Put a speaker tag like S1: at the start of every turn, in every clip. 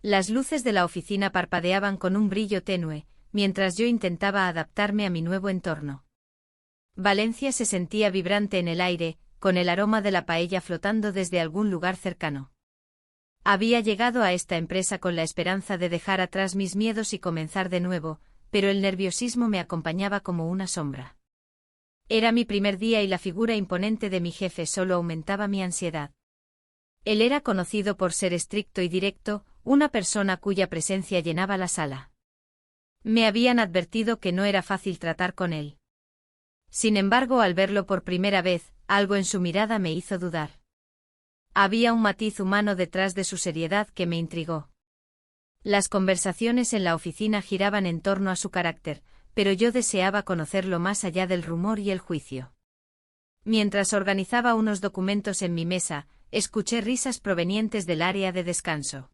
S1: Las luces de la oficina parpadeaban con un brillo tenue, mientras yo intentaba adaptarme a mi nuevo entorno. Valencia se sentía vibrante en el aire, con el aroma de la paella flotando desde algún lugar cercano. Había llegado a esta empresa con la esperanza de dejar atrás mis miedos y comenzar de nuevo, pero el nerviosismo me acompañaba como una sombra. Era mi primer día y la figura imponente de mi jefe solo aumentaba mi ansiedad. Él era conocido por ser estricto y directo, una persona cuya presencia llenaba la sala. Me habían advertido que no era fácil tratar con él. Sin embargo, al verlo por primera vez, algo en su mirada me hizo dudar. Había un matiz humano detrás de su seriedad que me intrigó. Las conversaciones en la oficina giraban en torno a su carácter, pero yo deseaba conocerlo más allá del rumor y el juicio. Mientras organizaba unos documentos en mi mesa, escuché risas provenientes del área de descanso.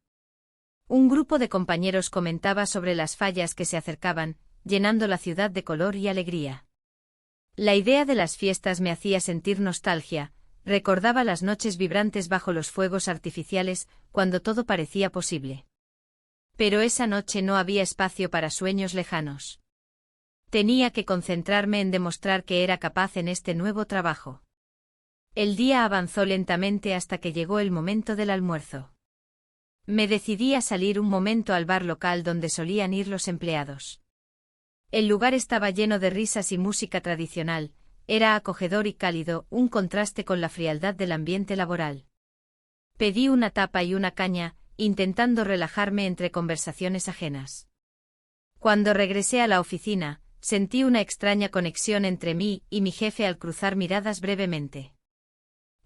S1: Un grupo de compañeros comentaba sobre las fallas que se acercaban, llenando la ciudad de color y alegría. La idea de las fiestas me hacía sentir nostalgia, recordaba las noches vibrantes bajo los fuegos artificiales, cuando todo parecía posible. Pero esa noche no había espacio para sueños lejanos. Tenía que concentrarme en demostrar que era capaz en este nuevo trabajo. El día avanzó lentamente hasta que llegó el momento del almuerzo. Me decidí a salir un momento al bar local donde solían ir los empleados. El lugar estaba lleno de risas y música tradicional, era acogedor y cálido, un contraste con la frialdad del ambiente laboral. Pedí una tapa y una caña, intentando relajarme entre conversaciones ajenas. Cuando regresé a la oficina, sentí una extraña conexión entre mí y mi jefe al cruzar miradas brevemente.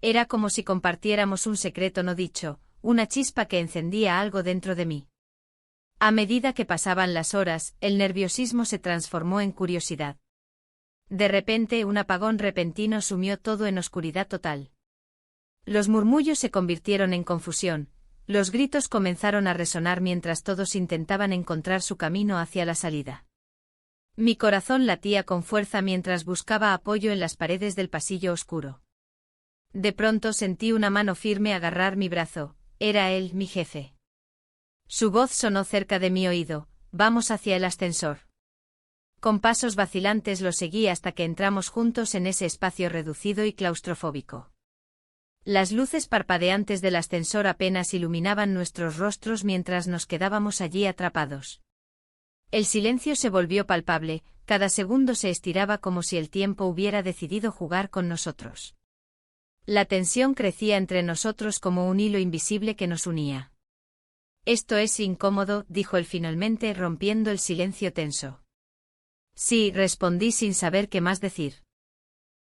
S1: Era como si compartiéramos un secreto no dicho, una chispa que encendía algo dentro de mí. A medida que pasaban las horas, el nerviosismo se transformó en curiosidad. De repente, un apagón repentino sumió todo en oscuridad total. Los murmullos se convirtieron en confusión, los gritos comenzaron a resonar mientras todos intentaban encontrar su camino hacia la salida. Mi corazón latía con fuerza mientras buscaba apoyo en las paredes del pasillo oscuro. De pronto sentí una mano firme agarrar mi brazo, era él, mi jefe. Su voz sonó cerca de mi oído, vamos hacia el ascensor. Con pasos vacilantes lo seguí hasta que entramos juntos en ese espacio reducido y claustrofóbico. Las luces parpadeantes del ascensor apenas iluminaban nuestros rostros mientras nos quedábamos allí atrapados. El silencio se volvió palpable, cada segundo se estiraba como si el tiempo hubiera decidido jugar con nosotros. La tensión crecía entre nosotros como un hilo invisible que nos unía. Esto es incómodo, dijo él finalmente rompiendo el silencio tenso. Sí, respondí sin saber qué más decir.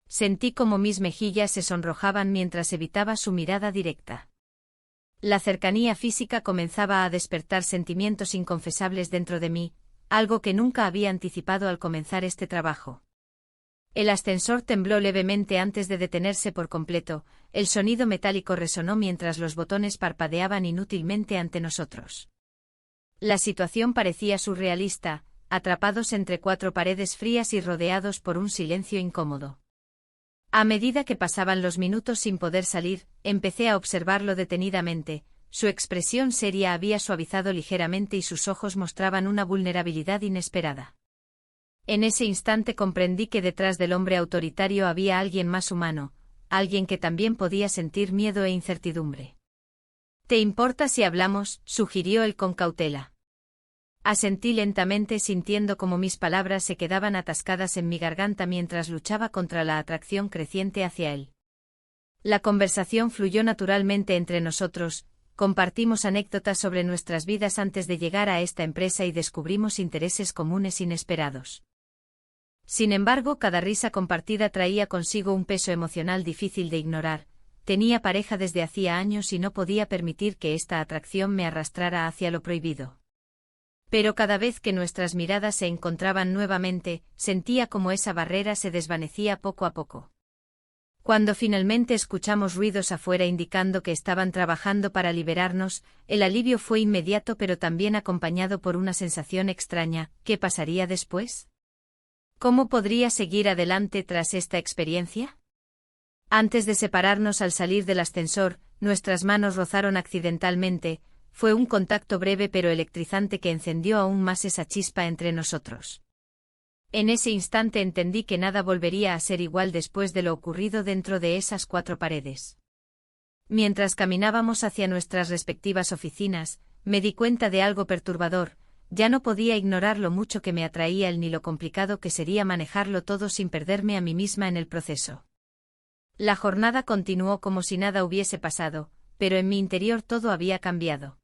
S1: Sentí como mis mejillas se sonrojaban mientras evitaba su mirada directa. La cercanía física comenzaba a despertar sentimientos inconfesables dentro de mí, algo que nunca había anticipado al comenzar este trabajo. El ascensor tembló levemente antes de detenerse por completo, el sonido metálico resonó mientras los botones parpadeaban inútilmente ante nosotros. La situación parecía surrealista, atrapados entre cuatro paredes frías y rodeados por un silencio incómodo. A medida que pasaban los minutos sin poder salir, empecé a observarlo detenidamente, su expresión seria había suavizado ligeramente y sus ojos mostraban una vulnerabilidad inesperada. En ese instante comprendí que detrás del hombre autoritario había alguien más humano, alguien que también podía sentir miedo e incertidumbre. ¿Te importa si hablamos?, sugirió él con cautela. Asentí lentamente sintiendo como mis palabras se quedaban atascadas en mi garganta mientras luchaba contra la atracción creciente hacia él. La conversación fluyó naturalmente entre nosotros, compartimos anécdotas sobre nuestras vidas antes de llegar a esta empresa y descubrimos intereses comunes inesperados. Sin embargo, cada risa compartida traía consigo un peso emocional difícil de ignorar. Tenía pareja desde hacía años y no podía permitir que esta atracción me arrastrara hacia lo prohibido. Pero cada vez que nuestras miradas se encontraban nuevamente, sentía como esa barrera se desvanecía poco a poco. Cuando finalmente escuchamos ruidos afuera indicando que estaban trabajando para liberarnos, el alivio fue inmediato pero también acompañado por una sensación extraña. ¿Qué pasaría después? ¿Cómo podría seguir adelante tras esta experiencia? Antes de separarnos al salir del ascensor, nuestras manos rozaron accidentalmente, fue un contacto breve pero electrizante que encendió aún más esa chispa entre nosotros. En ese instante entendí que nada volvería a ser igual después de lo ocurrido dentro de esas 4 paredes. Mientras caminábamos hacia nuestras respectivas oficinas, me di cuenta de algo perturbador. Ya no podía ignorar lo mucho que me atraía él ni lo complicado que sería manejarlo todo sin perderme a mí misma en el proceso. La jornada continuó como si nada hubiese pasado, pero en mi interior todo había cambiado.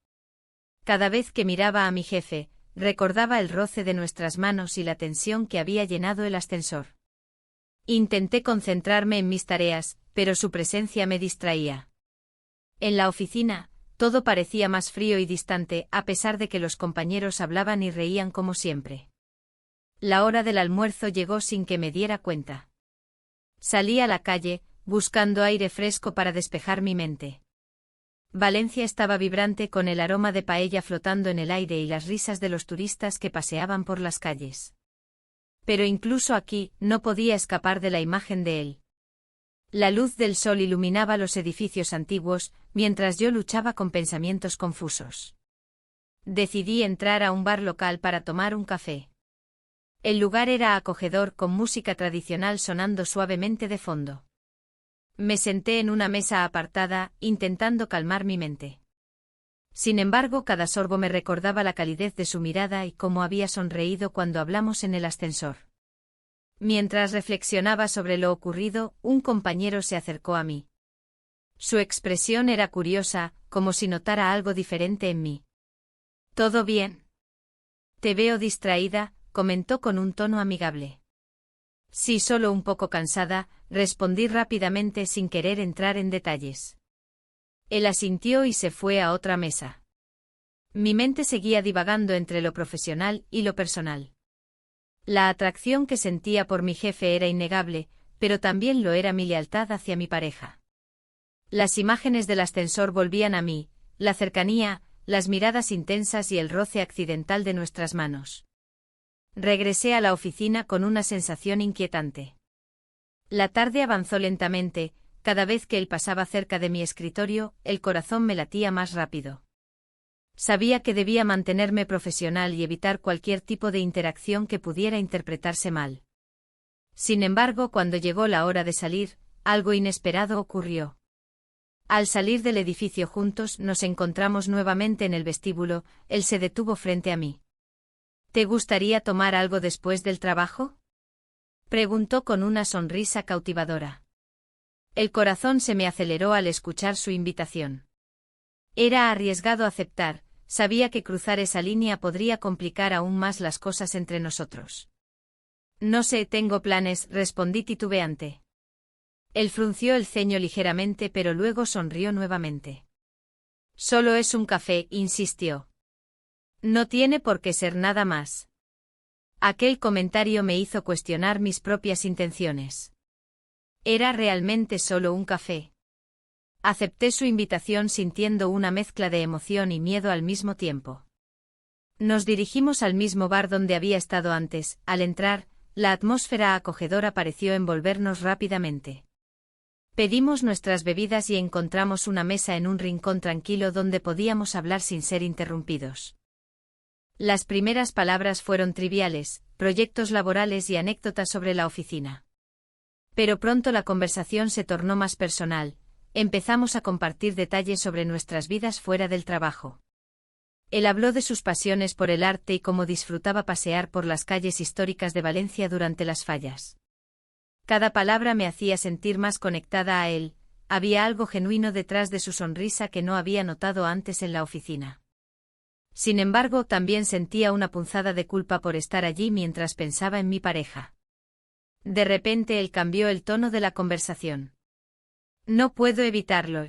S1: Cada vez que miraba a mi jefe, recordaba el roce de nuestras manos y la tensión que había llenado el ascensor. Intenté concentrarme en mis tareas, pero su presencia me distraía. En la oficina, todo parecía más frío y distante, a pesar de que los compañeros hablaban y reían como siempre. La hora del almuerzo llegó sin que me diera cuenta. Salí a la calle, buscando aire fresco para despejar mi mente. Valencia estaba vibrante con el aroma de paella flotando en el aire y las risas de los turistas que paseaban por las calles. Pero incluso aquí, no podía escapar de la imagen de él. La luz del sol iluminaba los edificios antiguos, mientras yo luchaba con pensamientos confusos. Decidí entrar a un bar local para tomar un café. El lugar era acogedor con música tradicional sonando suavemente de fondo. Me senté en una mesa apartada, intentando calmar mi mente. Sin embargo, cada sorbo me recordaba la calidez de su mirada y cómo había sonreído cuando hablamos en el ascensor. Mientras reflexionaba sobre lo ocurrido, un compañero se acercó a mí. Su expresión era curiosa, como si notara algo diferente en mí. ¿Todo bien? Te veo distraída, comentó con un tono amigable. Sí, solo un poco cansada, respondí rápidamente sin querer entrar en detalles. Él asintió y se fue a otra mesa. Mi mente seguía divagando entre lo profesional y lo personal. La atracción que sentía por mi jefe era innegable, pero también lo era mi lealtad hacia mi pareja. Las imágenes del ascensor volvían a mí, la cercanía, las miradas intensas y el roce accidental de nuestras manos. Regresé a la oficina con una sensación inquietante. La tarde avanzó lentamente, cada vez que él pasaba cerca de mi escritorio, el corazón me latía más rápido. Sabía que debía mantenerme profesional y evitar cualquier tipo de interacción que pudiera interpretarse mal. Sin embargo, cuando llegó la hora de salir, algo inesperado ocurrió. Al salir del edificio juntos, nos encontramos nuevamente en el vestíbulo. Él se detuvo frente a mí. ¿Te gustaría tomar algo después del trabajo?, preguntó con una sonrisa cautivadora. El corazón se me aceleró al escuchar su invitación. Era arriesgado aceptar, sabía que cruzar esa línea podría complicar aún más las cosas entre nosotros. No sé, tengo planes, respondí titubeante. Él frunció el ceño ligeramente pero luego sonrió nuevamente. Solo es un café, insistió. No tiene por qué ser nada más. Aquel comentario me hizo cuestionar mis propias intenciones. ¿Era realmente solo un café? Acepté su invitación sintiendo una mezcla de emoción y miedo al mismo tiempo. Nos dirigimos al mismo bar donde había estado antes. Al entrar, la atmósfera acogedora pareció envolvernos rápidamente. Pedimos nuestras bebidas y encontramos una mesa en un rincón tranquilo donde podíamos hablar sin ser interrumpidos. Las primeras palabras fueron triviales, proyectos laborales y anécdotas sobre la oficina. Pero pronto la conversación se tornó más personal. Empezamos a compartir detalles sobre nuestras vidas fuera del trabajo. Él habló de sus pasiones por el arte y cómo disfrutaba pasear por las calles históricas de Valencia durante las fallas. Cada palabra me hacía sentir más conectada a él. Había algo genuino detrás de su sonrisa que no había notado antes en la oficina. Sin embargo, también sentía una punzada de culpa por estar allí mientras pensaba en mi pareja. De repente él cambió el tono de la conversación. No puedo evitarlo.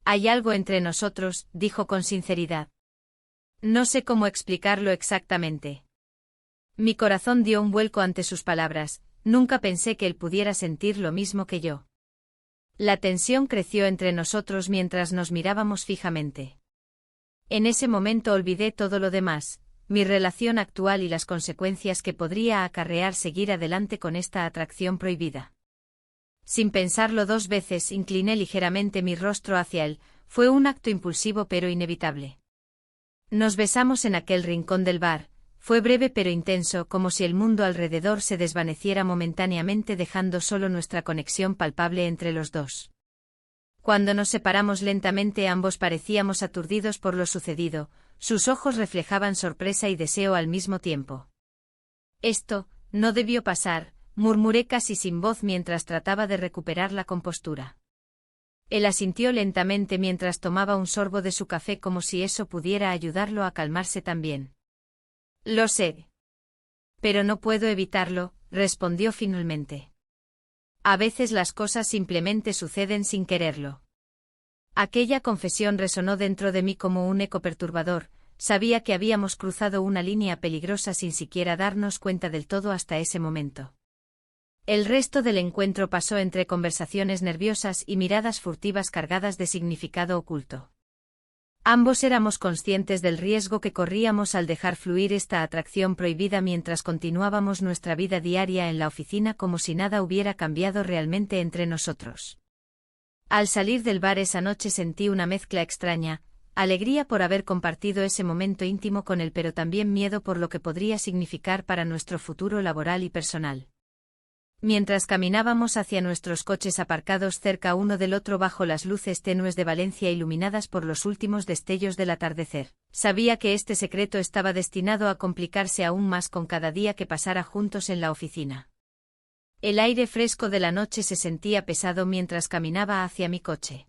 S1: Hay algo entre nosotros, dijo con sinceridad. No sé cómo explicarlo exactamente. Mi corazón dio un vuelco ante sus palabras. Nunca pensé que él pudiera sentir lo mismo que yo. La tensión creció entre nosotros mientras nos mirábamos fijamente. En ese momento olvidé todo lo demás, mi relación actual y las consecuencias que podría acarrear seguir adelante con esta atracción prohibida. Sin pensarlo dos veces, incliné ligeramente mi rostro hacia él, fue un acto impulsivo pero inevitable. Nos besamos en aquel rincón del bar, fue breve pero intenso, como si el mundo alrededor se desvaneciera momentáneamente dejando solo nuestra conexión palpable entre los dos. Cuando nos separamos lentamente ambos parecíamos aturdidos por lo sucedido, sus ojos reflejaban sorpresa y deseo al mismo tiempo. Esto no debió pasar, murmuré casi sin voz mientras trataba de recuperar la compostura. Él asintió lentamente mientras tomaba un sorbo de su café como si eso pudiera ayudarlo a calmarse también. Lo sé. Pero no puedo evitarlo, respondió finalmente. A veces las cosas simplemente suceden sin quererlo. Aquella confesión resonó dentro de mí como un eco perturbador, sabía que habíamos cruzado una línea peligrosa sin siquiera darnos cuenta del todo hasta ese momento. El resto del encuentro pasó entre conversaciones nerviosas y miradas furtivas cargadas de significado oculto. Ambos éramos conscientes del riesgo que corríamos al dejar fluir esta atracción prohibida mientras continuábamos nuestra vida diaria en la oficina como si nada hubiera cambiado realmente entre nosotros. Al salir del bar esa noche sentí una mezcla extraña, alegría por haber compartido ese momento íntimo con él, pero también miedo por lo que podría significar para nuestro futuro laboral y personal. Mientras caminábamos hacia nuestros coches aparcados cerca uno del otro bajo las luces tenues de Valencia iluminadas por los últimos destellos del atardecer, sabía que este secreto estaba destinado a complicarse aún más con cada día que pasara juntos en la oficina. El aire fresco de la noche se sentía pesado mientras caminaba hacia mi coche.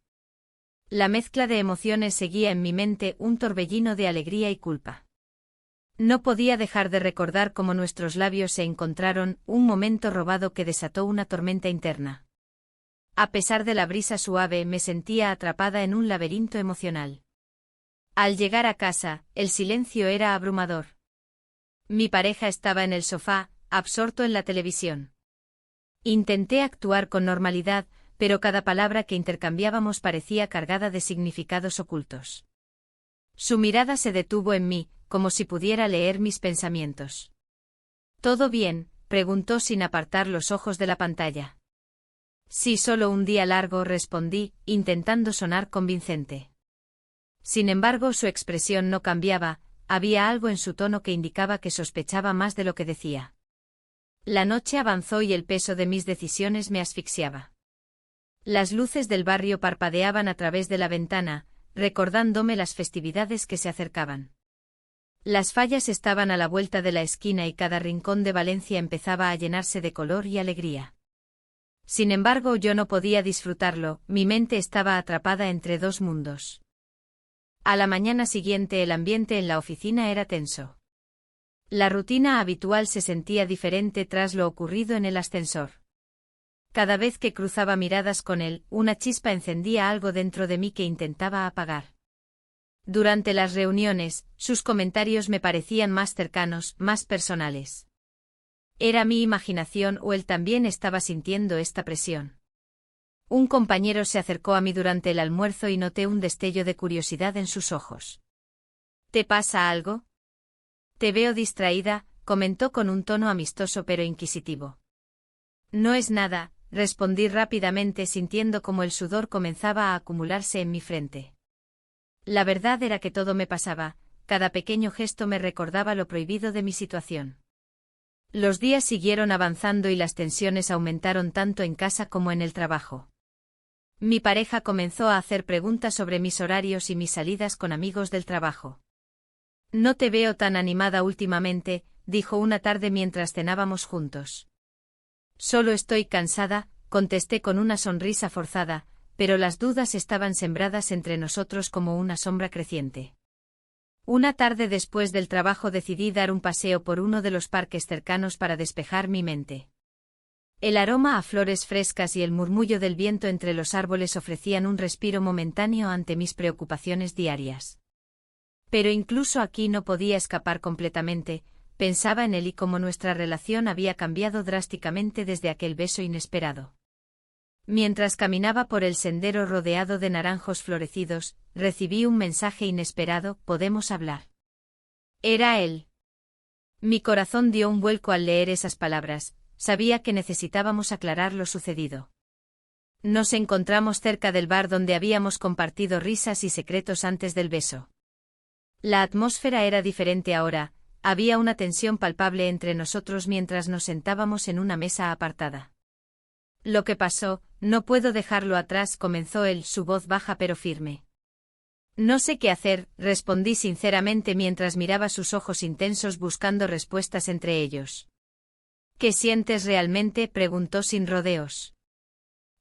S1: La mezcla de emociones seguía en mi mente, un torbellino de alegría y culpa. No podía dejar de recordar cómo nuestros labios se encontraron, un momento robado que desató una tormenta interna. A pesar de la brisa suave, me sentía atrapada en un laberinto emocional. Al llegar a casa, el silencio era abrumador. Mi pareja estaba en el sofá, absorto en la televisión. Intenté actuar con normalidad, pero cada palabra que intercambiábamos parecía cargada de significados ocultos. Su mirada se detuvo en mí, como si pudiera leer mis pensamientos. ¿Todo bien?, preguntó sin apartar los ojos de la pantalla. Sí, solo un día largo, respondí, intentando sonar convincente. Sin embargo, su expresión no cambiaba, había algo en su tono que indicaba que sospechaba más de lo que decía. La noche avanzó y el peso de mis decisiones me asfixiaba. Las luces del barrio parpadeaban a través de la ventana, recordándome las festividades que se acercaban. Las fallas estaban a la vuelta de la esquina y cada rincón de Valencia empezaba a llenarse de color y alegría. Sin embargo, yo no podía disfrutarlo, mi mente estaba atrapada entre dos mundos. A la mañana siguiente el ambiente en la oficina era tenso. La rutina habitual se sentía diferente tras lo ocurrido en el ascensor. Cada vez que cruzaba miradas con él, una chispa encendía algo dentro de mí que intentaba apagar. Durante las reuniones, sus comentarios me parecían más cercanos, más personales. ¿Era mi imaginación o él también estaba sintiendo esta presión? Un compañero se acercó a mí durante el almuerzo y noté un destello de curiosidad en sus ojos. ¿Te pasa algo? Te veo distraída, comentó con un tono amistoso pero inquisitivo. No es nada, respondí rápidamente sintiendo como el sudor comenzaba a acumularse en mi frente. La verdad era que todo me pasaba, cada pequeño gesto me recordaba lo prohibido de mi situación. Los días siguieron avanzando y las tensiones aumentaron tanto en casa como en el trabajo. Mi pareja comenzó a hacer preguntas sobre mis horarios y mis salidas con amigos del trabajo. No te veo tan animada últimamente, dijo una tarde mientras cenábamos juntos. Solo estoy cansada, contesté con una sonrisa forzada, pero las dudas estaban sembradas entre nosotros como una sombra creciente. Una tarde después del trabajo decidí dar un paseo por uno de los parques cercanos para despejar mi mente. El aroma a flores frescas y el murmullo del viento entre los árboles ofrecían un respiro momentáneo ante mis preocupaciones diarias. Pero incluso aquí no podía escapar completamente, pensaba en él y cómo nuestra relación había cambiado drásticamente desde aquel beso inesperado. Mientras caminaba por el sendero rodeado de naranjos florecidos, recibí un mensaje inesperado: ¿podemos hablar? Era él. Mi corazón dio un vuelco al leer esas palabras, sabía que necesitábamos aclarar lo sucedido. Nos encontramos cerca del bar donde habíamos compartido risas y secretos antes del beso. La atmósfera era diferente ahora, había una tensión palpable entre nosotros mientras nos sentábamos en una mesa apartada. Lo que pasó, no puedo dejarlo atrás, comenzó él, su voz baja pero firme. No sé qué hacer, respondí sinceramente mientras miraba sus ojos intensos buscando respuestas entre ellos. ¿Qué sientes realmente?, preguntó sin rodeos.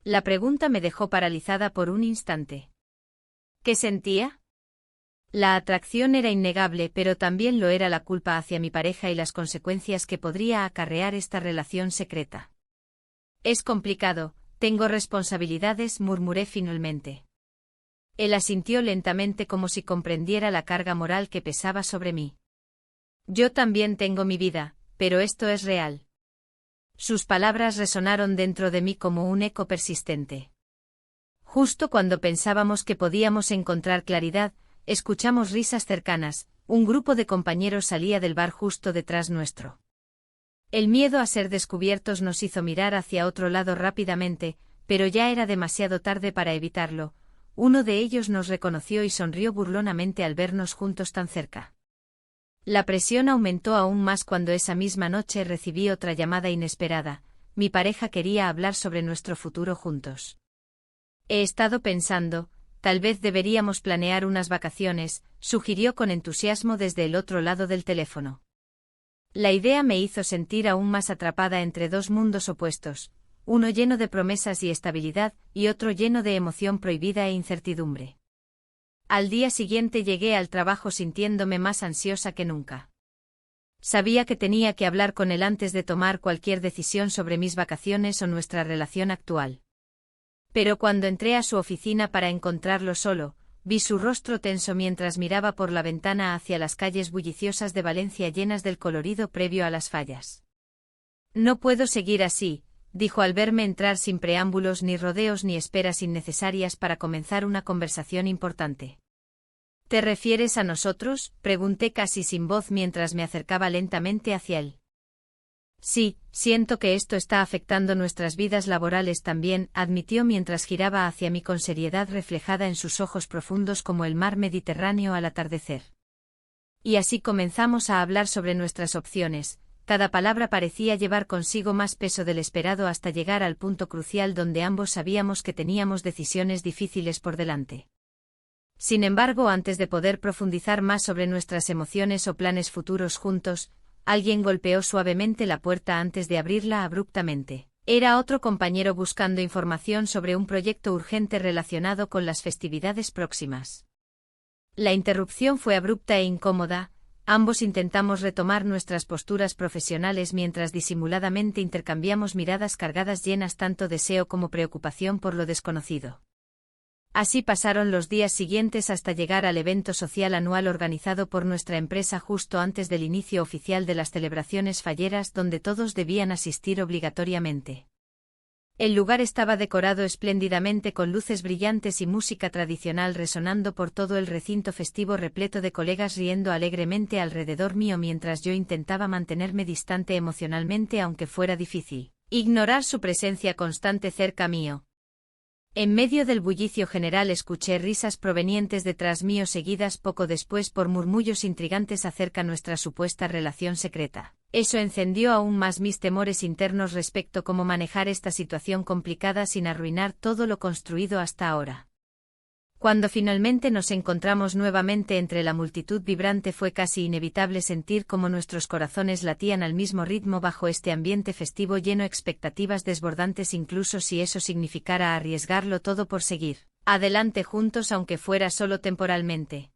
S1: La pregunta me dejó paralizada por un instante. ¿Qué sentía? La atracción era innegable, pero también lo era la culpa hacia mi pareja y las consecuencias que podría acarrear esta relación secreta. Es complicado, tengo responsabilidades, murmuré finalmente. Él asintió lentamente como si comprendiera la carga moral que pesaba sobre mí. Yo también tengo mi vida, pero esto es real. Sus palabras resonaron dentro de mí como un eco persistente. Justo cuando pensábamos que podíamos encontrar claridad, escuchamos risas cercanas, un grupo de compañeros salía del bar justo detrás nuestro. El miedo a ser descubiertos nos hizo mirar hacia otro lado rápidamente, pero ya era demasiado tarde para evitarlo. Uno de ellos nos reconoció y sonrió burlonamente al vernos juntos tan cerca. La presión aumentó aún más cuando esa misma noche recibí otra llamada inesperada. Mi pareja quería hablar sobre nuestro futuro juntos. He estado pensando, tal vez deberíamos planear unas vacaciones, sugirió con entusiasmo desde el otro lado del teléfono. La idea me hizo sentir aún más atrapada entre dos mundos opuestos, uno lleno de promesas y estabilidad, y otro lleno de emoción prohibida e incertidumbre. Al día siguiente llegué al trabajo sintiéndome más ansiosa que nunca. Sabía que tenía que hablar con él antes de tomar cualquier decisión sobre mis vacaciones o nuestra relación actual. Pero cuando entré a su oficina para encontrarlo solo, vi su rostro tenso mientras miraba por la ventana hacia las calles bulliciosas de Valencia llenas del colorido previo a las fallas. No puedo seguir así, dijo al verme entrar sin preámbulos ni rodeos ni esperas innecesarias para comenzar una conversación importante. ¿Te refieres a nosotros?, pregunté casi sin voz mientras me acercaba lentamente hacia él. Sí, siento que esto está afectando nuestras vidas laborales también, admitió mientras giraba hacia mí con seriedad reflejada en sus ojos profundos como el mar Mediterráneo al atardecer. Y así comenzamos a hablar sobre nuestras opciones. Cada palabra parecía llevar consigo más peso del esperado hasta llegar al punto crucial donde ambos sabíamos que teníamos decisiones difíciles por delante. Sin embargo, antes de poder profundizar más sobre nuestras emociones o planes futuros juntos, alguien golpeó suavemente la puerta antes de abrirla abruptamente. Era otro compañero buscando información sobre un proyecto urgente relacionado con las festividades próximas. La interrupción fue abrupta e incómoda. Ambos intentamos retomar nuestras posturas profesionales mientras disimuladamente intercambiamos miradas cargadas llenas tanto deseo como preocupación por lo desconocido. Así pasaron los días siguientes hasta llegar al evento social anual organizado por nuestra empresa justo antes del inicio oficial de las celebraciones falleras donde todos debían asistir obligatoriamente. El lugar estaba decorado espléndidamente con luces brillantes y música tradicional resonando por todo el recinto festivo repleto de colegas riendo alegremente alrededor mío mientras yo intentaba mantenerme distante emocionalmente aunque fuera difícil ignorar su presencia constante cerca mío. En medio del bullicio general escuché risas provenientes detrás mío seguidas poco después por murmullos intrigantes acerca de nuestra supuesta relación secreta. Eso encendió aún más mis temores internos respecto a cómo manejar esta situación complicada sin arruinar todo lo construido hasta ahora. Cuando finalmente nos encontramos nuevamente entre la multitud vibrante fue casi inevitable sentir cómo nuestros corazones latían al mismo ritmo bajo este ambiente festivo lleno de expectativas desbordantes incluso si eso significara arriesgarlo todo por seguir adelante juntos aunque fuera solo temporalmente.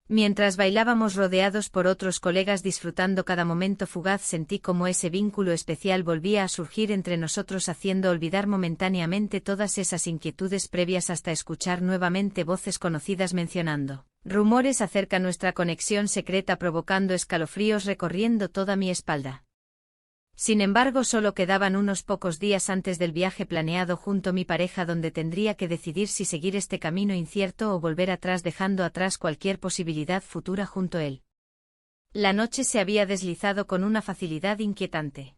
S1: Mientras bailábamos rodeados por otros colegas disfrutando cada momento fugaz sentí como ese vínculo especial volvía a surgir entre nosotros haciendo olvidar momentáneamente todas esas inquietudes previas hasta escuchar nuevamente voces conocidas mencionando rumores acerca de nuestra conexión secreta provocando escalofríos recorriendo toda mi espalda. Sin embargo, solo quedaban unos pocos días antes del viaje planeado junto a mi pareja donde tendría que decidir si seguir este camino incierto o volver atrás dejando atrás cualquier posibilidad futura junto a él. La noche se había deslizado con una facilidad inquietante.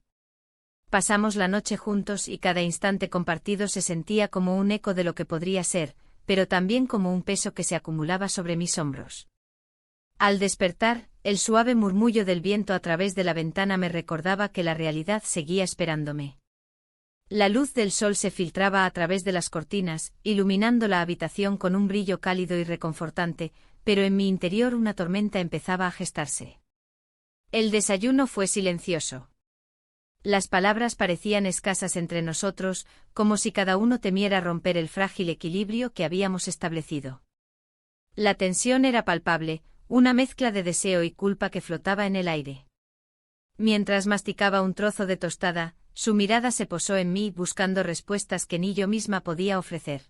S1: Pasamos la noche juntos y cada instante compartido se sentía como un eco de lo que podría ser, pero también como un peso que se acumulaba sobre mis hombros. Al despertar, el suave murmullo del viento a través de la ventana me recordaba que la realidad seguía esperándome. La luz del sol se filtraba a través de las cortinas, iluminando la habitación con un brillo cálido y reconfortante, pero en mi interior una tormenta empezaba a gestarse. El desayuno fue silencioso. Las palabras parecían escasas entre nosotros, como si cada uno temiera romper el frágil equilibrio que habíamos establecido. La tensión era palpable, una mezcla de deseo y culpa que flotaba en el aire. Mientras masticaba un trozo de tostada, su mirada se posó en mí buscando respuestas que ni yo misma podía ofrecer.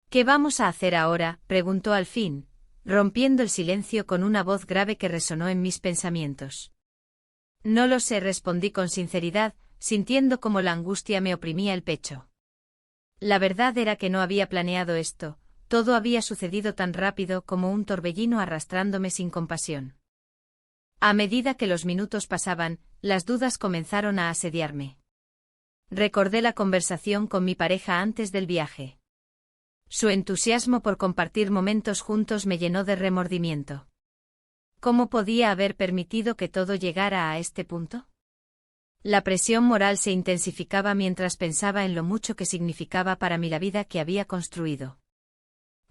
S1: «¿Qué vamos a hacer ahora?», preguntó al fin, rompiendo el silencio con una voz grave que resonó en mis pensamientos. «No lo sé», respondí con sinceridad, sintiendo como la angustia me oprimía el pecho. La verdad era que no había planeado esto, todo había sucedido tan rápido como un torbellino arrastrándome sin compasión. A medida que los minutos pasaban, las dudas comenzaron a asediarme. Recordé la conversación con mi pareja antes del viaje. Su entusiasmo por compartir momentos juntos me llenó de remordimiento. ¿Cómo podía haber permitido que todo llegara a este punto? La presión moral se intensificaba mientras pensaba en lo mucho que significaba para mí la vida que había construido.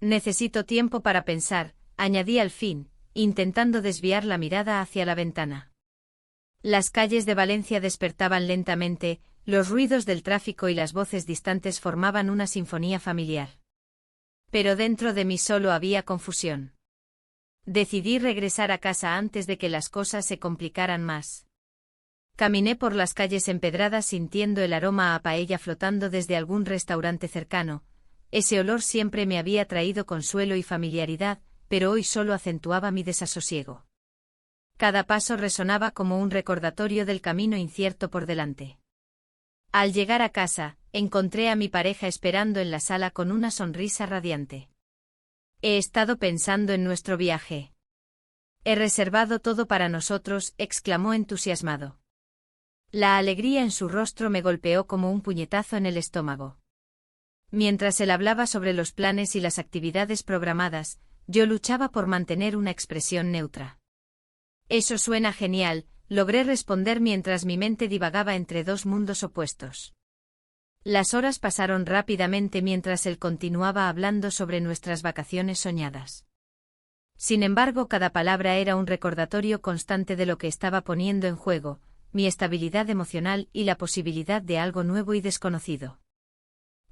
S1: «Necesito tiempo para pensar», añadí al fin, intentando desviar la mirada hacia la ventana. Las calles de Valencia despertaban lentamente, los ruidos del tráfico y las voces distantes formaban una sinfonía familiar. Pero dentro de mí solo había confusión. Decidí regresar a casa antes de que las cosas se complicaran más. Caminé por las calles empedradas sintiendo el aroma a paella flotando desde algún restaurante cercano. Ese olor siempre me había traído consuelo y familiaridad, pero hoy solo acentuaba mi desasosiego. Cada paso resonaba como un recordatorio del camino incierto por delante. Al llegar a casa, encontré a mi pareja esperando en la sala con una sonrisa radiante. «He estado pensando en nuestro viaje. He reservado todo para nosotros», exclamó entusiasmado. La alegría en su rostro me golpeó como un puñetazo en el estómago. Mientras él hablaba sobre los planes y las actividades programadas, yo luchaba por mantener una expresión neutra. «Eso suena genial», logré responder mientras mi mente divagaba entre dos mundos opuestos. Las horas pasaron rápidamente mientras él continuaba hablando sobre nuestras vacaciones soñadas. Sin embargo, cada palabra era un recordatorio constante de lo que estaba poniendo en juego, mi estabilidad emocional y la posibilidad de algo nuevo y desconocido.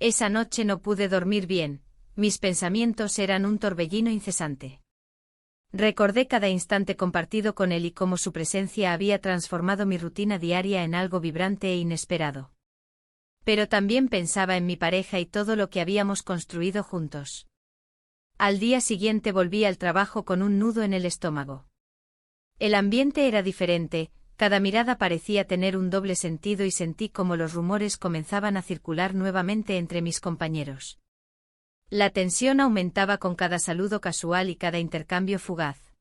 S1: Esa noche no pude dormir bien, mis pensamientos eran un torbellino incesante. Recordé cada instante compartido con él y cómo su presencia había transformado mi rutina diaria en algo vibrante e inesperado. Pero también pensaba en mi pareja y todo lo que habíamos construido juntos. Al día siguiente volví al trabajo con un nudo en el estómago. El ambiente era diferente, cada mirada parecía tener un doble sentido y sentí como los rumores comenzaban a circular nuevamente entre mis compañeros. La tensión aumentaba con cada saludo casual y cada intercambio fugaz.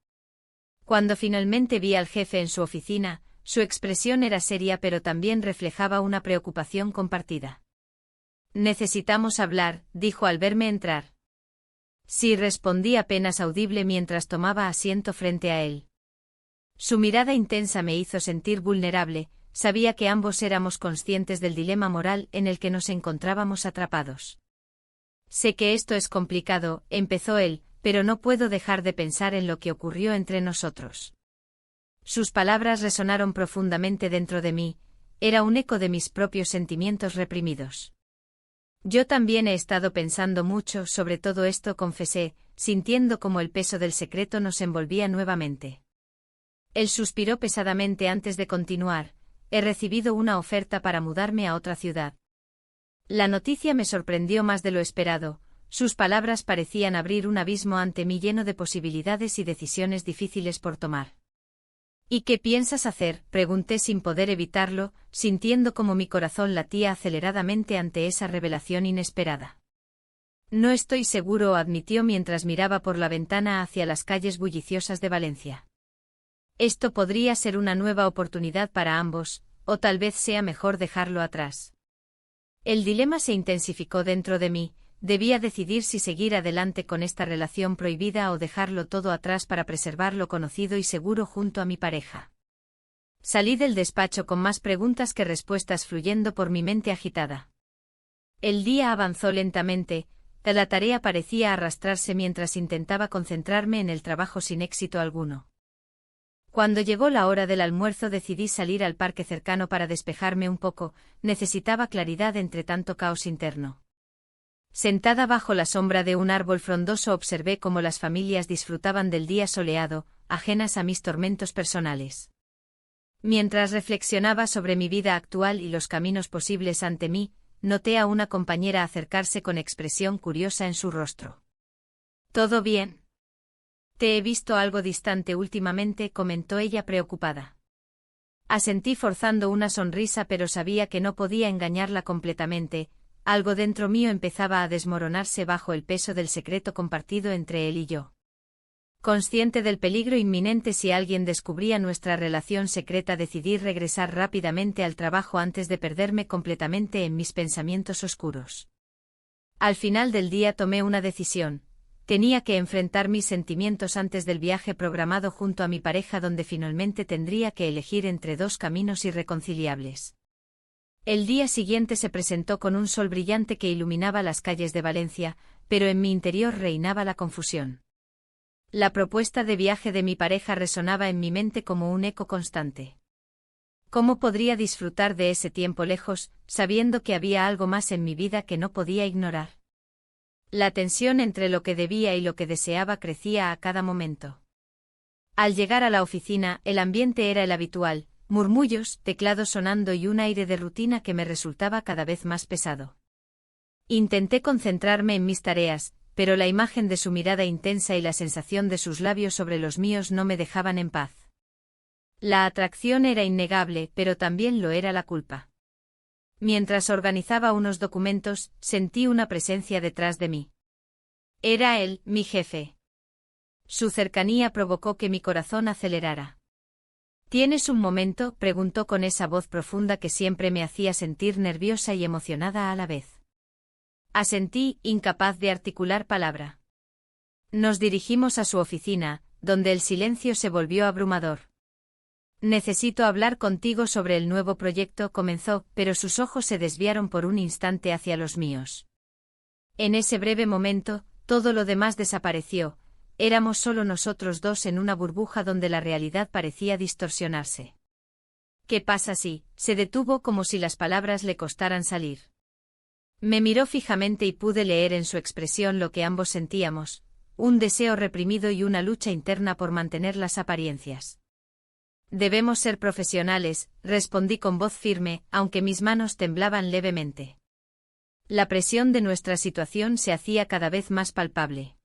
S1: Cuando finalmente vi al jefe en su oficina, su expresión era seria pero también reflejaba una preocupación compartida. «Necesitamos hablar», dijo al verme entrar. Sí, respondí apenas audible mientras tomaba asiento frente a él. Su mirada intensa me hizo sentir vulnerable, sabía que ambos éramos conscientes del dilema moral en el que nos encontrábamos atrapados. «Sé que esto es complicado», empezó él, «pero no puedo dejar de pensar en lo que ocurrió entre nosotros». Sus palabras resonaron profundamente dentro de mí, era un eco de mis propios sentimientos reprimidos. «Yo también he estado pensando mucho sobre todo esto», confesé, sintiendo como el peso del secreto nos envolvía nuevamente. Él suspiró pesadamente antes de continuar. «He recibido una oferta para mudarme a otra ciudad». La noticia me sorprendió más de lo esperado, sus palabras parecían abrir un abismo ante mí lleno de posibilidades y decisiones difíciles por tomar. «¿Y qué piensas hacer?», pregunté sin poder evitarlo, sintiendo como mi corazón latía aceleradamente ante esa revelación inesperada. «No estoy seguro», admitió mientras miraba por la ventana hacia las calles bulliciosas de Valencia. «Esto podría ser una nueva oportunidad para ambos», o tal vez sea mejor dejarlo atrás. El dilema se intensificó dentro de mí, debía decidir si seguir adelante con esta relación prohibida o dejarlo todo atrás para preservar lo conocido y seguro junto a mi pareja. Salí del despacho con más preguntas que respuestas fluyendo por mi mente agitada. El día avanzó lentamente, la tarea parecía arrastrarse mientras intentaba concentrarme en el trabajo sin éxito alguno. Cuando llegó la hora del almuerzo decidí salir al parque cercano para despejarme un poco, necesitaba claridad entre tanto caos interno. Sentada bajo la sombra de un árbol frondoso observé cómo las familias disfrutaban del día soleado, ajenas a mis tormentos personales. Mientras reflexionaba sobre mi vida actual y los caminos posibles ante mí, noté a una compañera acercarse con expresión curiosa en su rostro. ¿Todo bien? Te he visto algo distante últimamente, comentó ella preocupada. Asentí forzando una sonrisa, pero sabía que no podía engañarla completamente. Algo dentro mío empezaba a desmoronarse bajo el peso del secreto compartido entre él y yo. Consciente del peligro inminente si alguien descubría nuestra relación secreta, decidí regresar rápidamente al trabajo antes de perderme completamente en mis pensamientos oscuros. Al final del día tomé una decisión. Tenía que enfrentar mis sentimientos antes del viaje programado junto a mi pareja, donde finalmente tendría que elegir entre dos caminos irreconciliables. El día siguiente se presentó con un sol brillante que iluminaba las calles de Valencia, pero en mi interior reinaba la confusión. La propuesta de viaje de mi pareja resonaba en mi mente como un eco constante. ¿Cómo podría disfrutar de ese tiempo lejos, sabiendo que había algo más en mi vida que no podía ignorar? La tensión entre lo que debía y lo que deseaba crecía a cada momento. Al llegar a la oficina, el ambiente era el habitual, murmullos, teclados sonando y un aire de rutina que me resultaba cada vez más pesado. Intenté concentrarme en mis tareas, pero la imagen de su mirada intensa y la sensación de sus labios sobre los míos no me dejaban en paz. La atracción era innegable, pero también lo era la culpa. Mientras organizaba unos documentos, sentí una presencia detrás de mí. Era él, mi jefe. Su cercanía provocó que mi corazón acelerara. ¿Tienes un momento?, preguntó con esa voz profunda que siempre me hacía sentir nerviosa y emocionada a la vez. Asentí, incapaz de articular palabra. Nos dirigimos a su oficina, donde el silencio se volvió abrumador. Necesito hablar contigo sobre el nuevo proyecto, comenzó, pero sus ojos se desviaron por un instante hacia los míos. En ese breve momento, todo lo demás desapareció, éramos solo nosotros dos en una burbuja donde la realidad parecía distorsionarse. ¿Qué pasa si? Se detuvo como si las palabras le costaran salir. Me miró fijamente y pude leer en su expresión lo que ambos sentíamos, un deseo reprimido y una lucha interna por mantener las apariencias. Debemos ser profesionales, respondí con voz firme, aunque mis manos temblaban levemente. La presión de nuestra situación se hacía cada vez más palpable.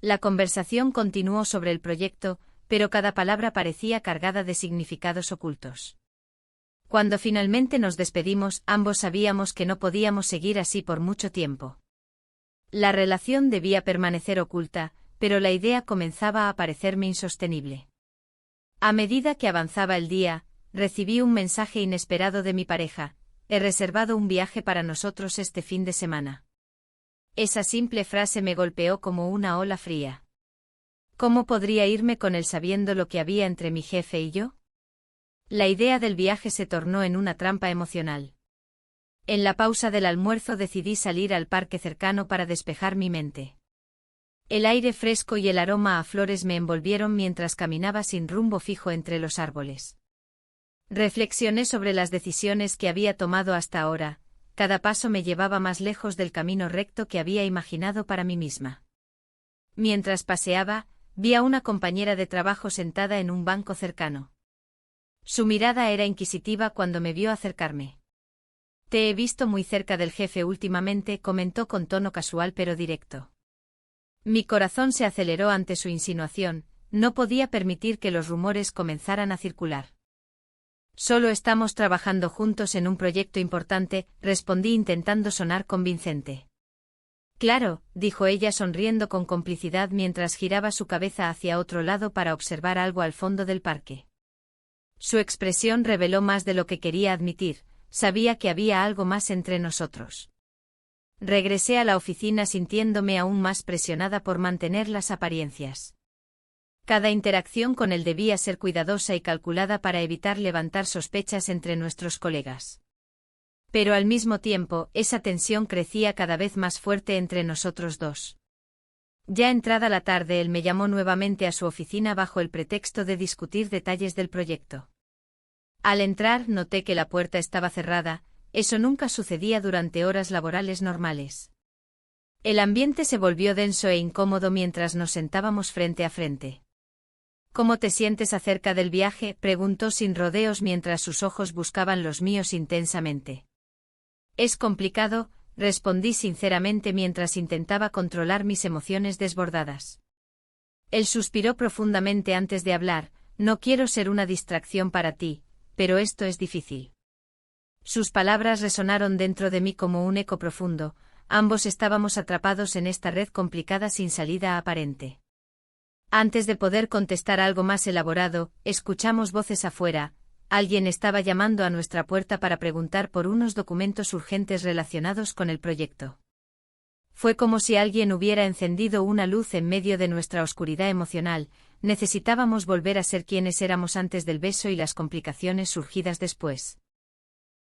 S1: La conversación continuó sobre el proyecto, pero cada palabra parecía cargada de significados ocultos. Cuando finalmente nos despedimos, ambos sabíamos que no podíamos seguir así por mucho tiempo. La relación debía permanecer oculta, pero la idea comenzaba a parecerme insostenible. A medida que avanzaba el día, recibí un mensaje inesperado de mi pareja: he reservado un viaje para nosotros este fin de semana. Esa simple frase me golpeó como una ola fría. ¿Cómo podría irme con él sabiendo lo que había entre mi jefe y yo? La idea del viaje se tornó en una trampa emocional. En la pausa del almuerzo decidí salir al parque cercano para despejar mi mente. El aire fresco y el aroma a flores me envolvieron mientras caminaba sin rumbo fijo entre los árboles. Reflexioné sobre las decisiones que había tomado hasta ahora, cada paso me llevaba más lejos del camino recto que había imaginado para mí misma. Mientras paseaba, vi a una compañera de trabajo sentada en un banco cercano. Su mirada era inquisitiva cuando me vio acercarme. Te he visto muy cerca del jefe últimamente, comentó con tono casual pero directo. Mi corazón se aceleró ante su insinuación, no podía permitir que los rumores comenzaran a circular. Solo estamos trabajando juntos en un proyecto importante, respondí intentando sonar convincente. Claro, dijo ella sonriendo con complicidad mientras giraba su cabeza hacia otro lado para observar algo al fondo del parque. Su expresión reveló más de lo que quería admitir, sabía que había algo más entre nosotros. Regresé a la oficina sintiéndome aún más presionada por mantener las apariencias. Cada interacción con él debía ser cuidadosa y calculada para evitar levantar sospechas entre nuestros colegas. Pero al mismo tiempo, esa tensión crecía cada vez más fuerte entre nosotros dos. Ya entrada la tarde, él me llamó nuevamente a su oficina bajo el pretexto de discutir detalles del proyecto. Al entrar, noté que la puerta estaba cerrada, eso nunca sucedía durante horas laborales normales. El ambiente se volvió denso e incómodo mientras nos sentábamos frente a frente. ¿Cómo te sientes acerca del viaje?, preguntó sin rodeos mientras sus ojos buscaban los míos intensamente. Es complicado, respondí sinceramente mientras intentaba controlar mis emociones desbordadas. Él suspiró profundamente antes de hablar, no quiero ser una distracción para ti, pero esto es difícil. Sus palabras resonaron dentro de mí como un eco profundo, ambos estábamos atrapados en esta red complicada sin salida aparente. Antes de poder contestar algo más elaborado, escuchamos voces afuera. Alguien estaba llamando a nuestra puerta para preguntar por unos documentos urgentes relacionados con el proyecto. Fue como si alguien hubiera encendido una luz en medio de nuestra oscuridad emocional. Necesitábamos volver a ser quienes éramos antes del beso y las complicaciones surgidas después.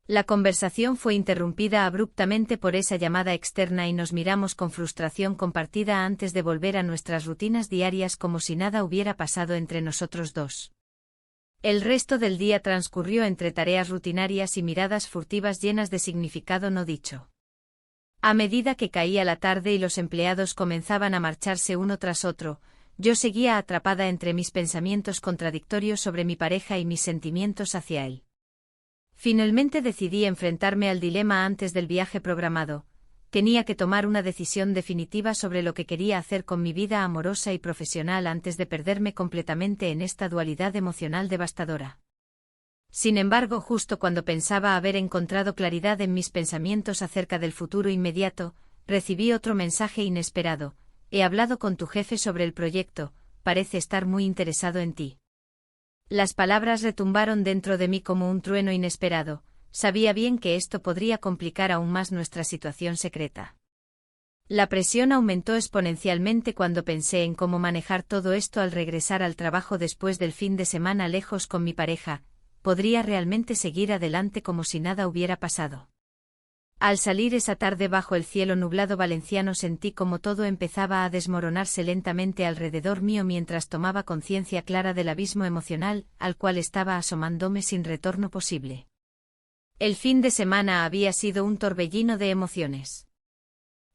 S1: La conversación fue interrumpida abruptamente por esa llamada externa y nos miramos con frustración compartida antes de volver a nuestras rutinas diarias como si nada hubiera pasado entre nosotros dos. El resto del día transcurrió entre tareas rutinarias y miradas furtivas llenas de significado no dicho. A medida que caía la tarde y los empleados comenzaban a marcharse uno tras otro, yo seguía atrapada entre mis pensamientos contradictorios sobre mi pareja y mis sentimientos hacia él. Finalmente decidí enfrentarme al dilema antes del viaje programado. Tenía que tomar una decisión definitiva sobre lo que quería hacer con mi vida amorosa y profesional antes de perderme completamente en esta dualidad emocional devastadora. Sin embargo, justo cuando pensaba haber encontrado claridad en mis pensamientos acerca del futuro inmediato, recibí otro mensaje inesperado. He hablado con tu jefe sobre el proyecto, parece estar muy interesado en ti. Las palabras retumbaron dentro de mí como un trueno inesperado. Sabía bien que esto podría complicar aún más nuestra situación secreta. La presión aumentó exponencialmente cuando pensé en cómo manejar todo esto al regresar al trabajo después del fin de semana lejos con mi pareja. ¿Podría realmente seguir adelante como si nada hubiera pasado? Al salir esa tarde bajo el cielo nublado valenciano sentí como todo empezaba a desmoronarse lentamente alrededor mío mientras tomaba conciencia clara del abismo emocional al cual estaba asomándome sin retorno posible. El fin de semana había sido un torbellino de emociones.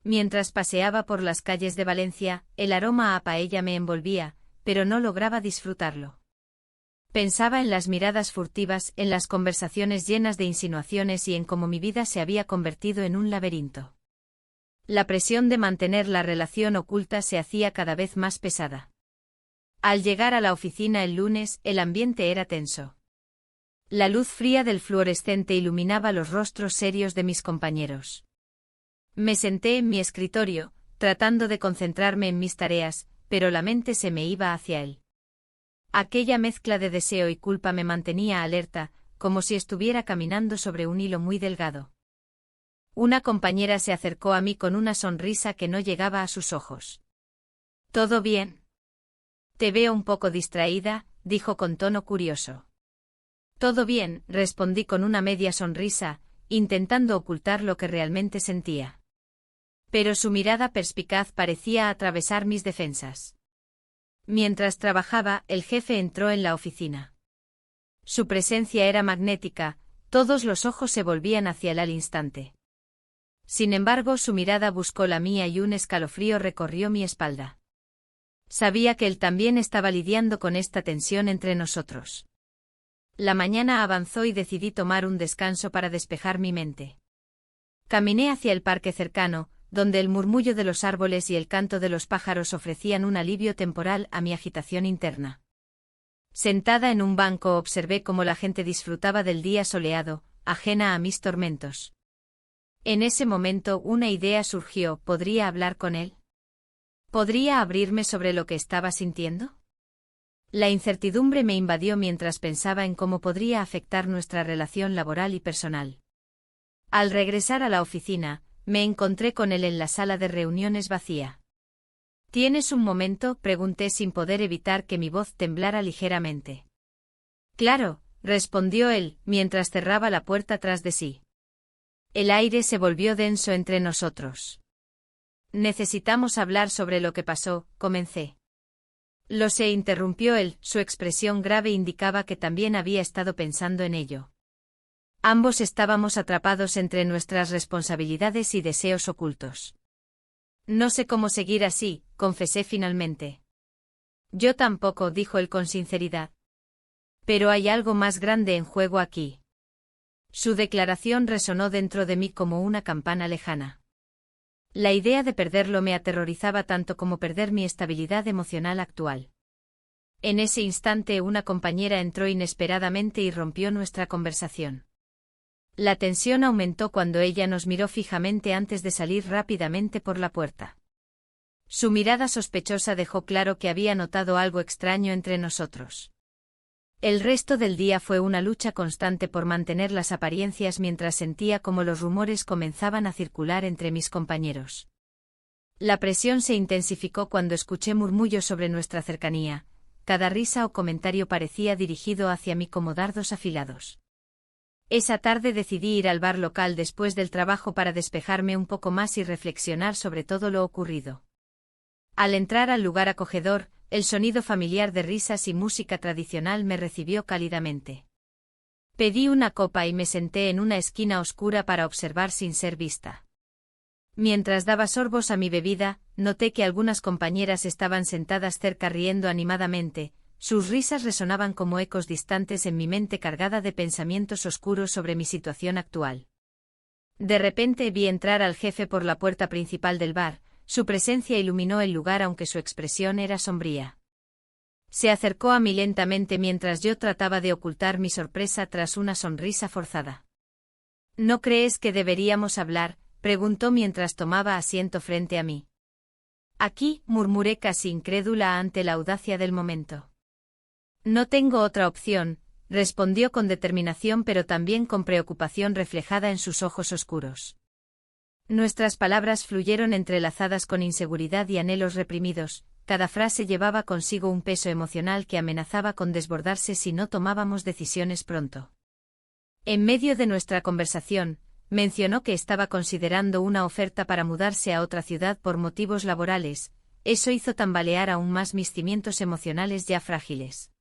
S1: Mientras paseaba por las calles de Valencia, el aroma a paella me envolvía, pero no lograba disfrutarlo. Pensaba en las miradas furtivas, en las conversaciones llenas de insinuaciones y en cómo mi vida se había convertido en un laberinto. La presión de mantener la relación oculta se hacía cada vez más pesada. Al llegar a la oficina el lunes, el ambiente era tenso. La luz fría del fluorescente iluminaba los rostros serios de mis compañeros. Me senté en mi escritorio, tratando de concentrarme en mis tareas, pero la mente se me iba hacia él. Aquella mezcla de deseo y culpa me mantenía alerta, como si estuviera caminando sobre un hilo muy delgado. Una compañera se acercó a mí con una sonrisa que no llegaba a sus ojos. ¿Todo bien? Te veo un poco distraída, dijo con tono curioso. Todo bien, respondí con una media sonrisa, intentando ocultar lo que realmente sentía. Pero su mirada perspicaz parecía atravesar mis defensas. Mientras trabajaba, el jefe entró en la oficina. Su presencia era magnética, todos los ojos se volvían hacia él al instante. Sin embargo, su mirada buscó la mía y un escalofrío recorrió mi espalda. Sabía que él también estaba lidiando con esta tensión entre nosotros. La mañana avanzó y decidí tomar un descanso para despejar mi mente. Caminé hacia el parque cercano, donde el murmullo de los árboles y el canto de los pájaros ofrecían un alivio temporal a mi agitación interna. Sentada en un banco observé cómo la gente disfrutaba del día soleado, ajena a mis tormentos. En ese momento una idea surgió. ¿Podría hablar con él? ¿Podría abrirme sobre lo que estaba sintiendo? La incertidumbre me invadió mientras pensaba en cómo podría afectar nuestra relación laboral y personal. Al regresar a la oficina, me encontré con él en la sala de reuniones vacía. ¿Tienes un momento?, pregunté sin poder evitar que mi voz temblara ligeramente. Claro, respondió él, mientras cerraba la puerta tras de sí. El aire se volvió denso entre nosotros. Necesitamos hablar sobre lo que pasó, comencé. Lo sé, interrumpió él, su expresión grave indicaba que también había estado pensando en ello. Ambos estábamos atrapados entre nuestras responsabilidades y deseos ocultos. No sé cómo seguir así, confesé finalmente. Yo tampoco, dijo él con sinceridad. Pero hay algo más grande en juego aquí. Su declaración resonó dentro de mí como una campana lejana. La idea de perderlo me aterrorizaba tanto como perder mi estabilidad emocional actual. En ese instante una compañera entró inesperadamente y rompió nuestra conversación. La tensión aumentó cuando ella nos miró fijamente antes de salir rápidamente por la puerta. Su mirada sospechosa dejó claro que había notado algo extraño entre nosotros. El resto del día fue una lucha constante por mantener las apariencias mientras sentía cómo los rumores comenzaban a circular entre mis compañeros. La presión se intensificó cuando escuché murmullos sobre nuestra cercanía. Cada risa o comentario parecía dirigido hacia mí como dardos afilados. Esa tarde decidí ir al bar local después del trabajo para despejarme un poco más y reflexionar sobre todo lo ocurrido. Al entrar al lugar acogedor, el sonido familiar de risas y música tradicional me recibió cálidamente. Pedí una copa y me senté en una esquina oscura para observar sin ser vista. Mientras daba sorbos a mi bebida, noté que algunas compañeras estaban sentadas cerca riendo animadamente. Sus risas resonaban como ecos distantes en mi mente cargada de pensamientos oscuros sobre mi situación actual. De repente vi entrar al jefe por la puerta principal del bar. Su presencia iluminó el lugar aunque su expresión era sombría. Se acercó a mí lentamente mientras yo trataba de ocultar mi sorpresa tras una sonrisa forzada. ¿No crees que deberíamos hablar?, preguntó mientras tomaba asiento frente a mí. Aquí, murmuré casi incrédula ante la audacia del momento. No tengo otra opción, respondió con determinación pero también con preocupación reflejada en sus ojos oscuros. Nuestras palabras fluyeron entrelazadas con inseguridad y anhelos reprimidos, cada frase llevaba consigo un peso emocional que amenazaba con desbordarse si no tomábamos decisiones pronto. En medio de nuestra conversación, mencionó que estaba considerando una oferta para mudarse a otra ciudad por motivos laborales. Eso hizo tambalear aún más mis cimientos emocionales ya frágiles.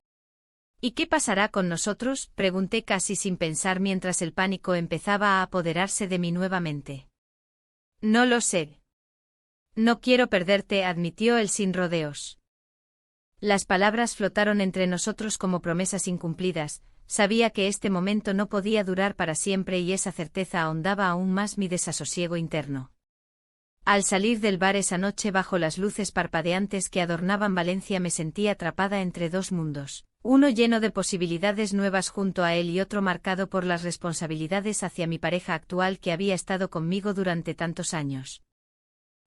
S1: ¿Y qué pasará con nosotros?, pregunté casi sin pensar mientras el pánico empezaba a apoderarse de mí nuevamente. No lo sé. No quiero perderte, admitió él sin rodeos. Las palabras flotaron entre nosotros como promesas incumplidas. Sabía que este momento no podía durar para siempre y esa certeza ahondaba aún más mi desasosiego interno. Al salir del bar esa noche bajo las luces parpadeantes que adornaban Valencia me sentí atrapada entre dos mundos, uno lleno de posibilidades nuevas junto a él y otro marcado por las responsabilidades hacia mi pareja actual que había estado conmigo durante tantos años.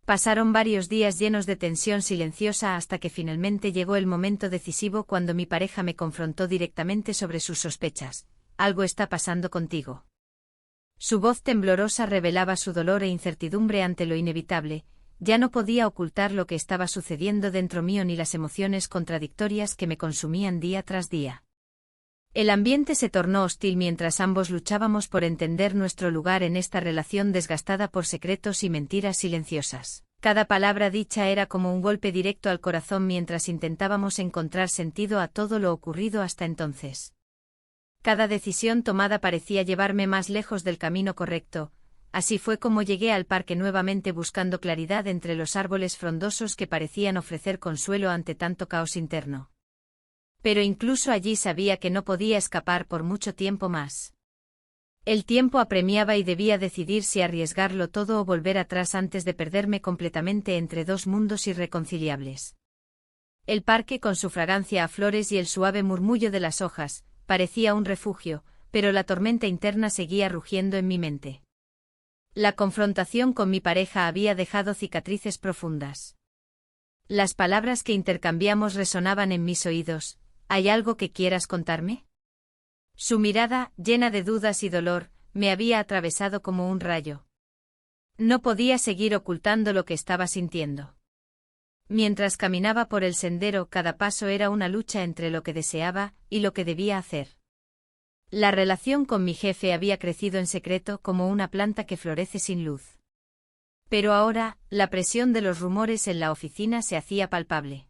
S1: Pasaron varios días llenos de tensión silenciosa hasta que finalmente llegó el momento decisivo cuando mi pareja me confrontó directamente sobre sus sospechas. «Algo está pasando contigo». Su voz temblorosa revelaba su dolor e incertidumbre ante lo inevitable. Ya no podía ocultar lo que estaba sucediendo dentro mío ni las emociones contradictorias que me consumían día tras día. El ambiente se tornó hostil mientras ambos luchábamos por entender nuestro lugar en esta relación desgastada por secretos y mentiras silenciosas. Cada palabra dicha era como un golpe directo al corazón mientras intentábamos encontrar sentido a todo lo ocurrido hasta entonces. Cada decisión tomada parecía llevarme más lejos del camino correcto. Así fue como llegué al parque nuevamente buscando claridad entre los árboles frondosos que parecían ofrecer consuelo ante tanto caos interno. Pero incluso allí sabía que no podía escapar por mucho tiempo más. El tiempo apremiaba y debía decidir si arriesgarlo todo o volver atrás antes de perderme completamente entre dos mundos irreconciliables. El parque con su fragancia a flores y el suave murmullo de las hojas, parecía un refugio, pero la tormenta interna seguía rugiendo en mi mente. La confrontación con mi pareja había dejado cicatrices profundas. Las palabras que intercambiamos resonaban en mis oídos, ¿hay algo que quieras contarme? Su mirada, llena de dudas y dolor, me había atravesado como un rayo. No podía seguir ocultando lo que estaba sintiendo. Mientras caminaba por el sendero, cada paso era una lucha entre lo que deseaba y lo que debía hacer. La relación con mi jefe había crecido en secreto como una planta que florece sin luz. Pero ahora, la presión de los rumores en la oficina se hacía palpable.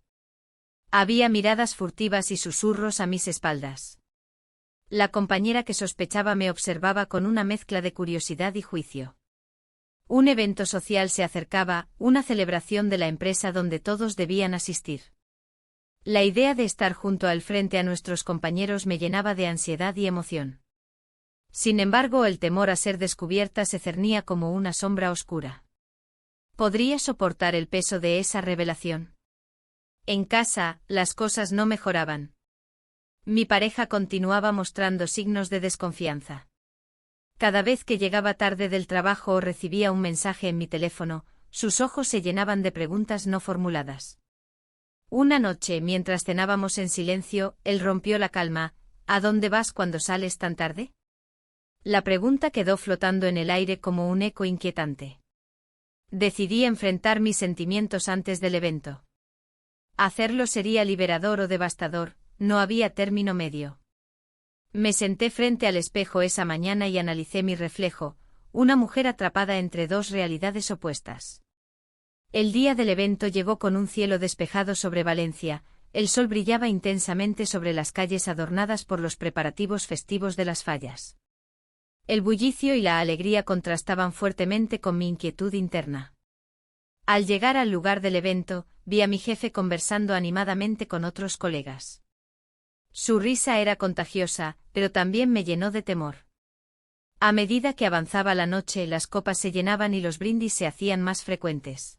S1: Había miradas furtivas y susurros a mis espaldas. La compañera que sospechaba me observaba con una mezcla de curiosidad y juicio. Un evento social se acercaba, una celebración de la empresa donde todos debían asistir. La idea de estar junto al frente a nuestros compañeros me llenaba de ansiedad y emoción. Sin embargo, el temor a ser descubierta se cernía como una sombra oscura. ¿Podría soportar el peso de esa revelación? En casa, las cosas no mejoraban. Mi pareja continuaba mostrando signos de desconfianza. Cada vez que llegaba tarde del trabajo o recibía un mensaje en mi teléfono, sus ojos se llenaban de preguntas no formuladas. Una noche, mientras cenábamos en silencio, él rompió la calma. ¿A dónde vas cuando sales tan tarde? La pregunta quedó flotando en el aire como un eco inquietante. Decidí enfrentar mis sentimientos antes del evento. Hacerlo sería liberador o devastador, no había término medio. Me senté frente al espejo esa mañana y analicé mi reflejo, una mujer atrapada entre dos realidades opuestas. El día del evento llegó con un cielo despejado sobre Valencia, el sol brillaba intensamente sobre las calles adornadas por los preparativos festivos de las fallas. El bullicio y la alegría contrastaban fuertemente con mi inquietud interna. Al llegar al lugar del evento, vi a mi jefe conversando animadamente con otros colegas. Su risa era contagiosa, pero también me llenó de temor. A medida que avanzaba la noche, las copas se llenaban y los brindis se hacían más frecuentes.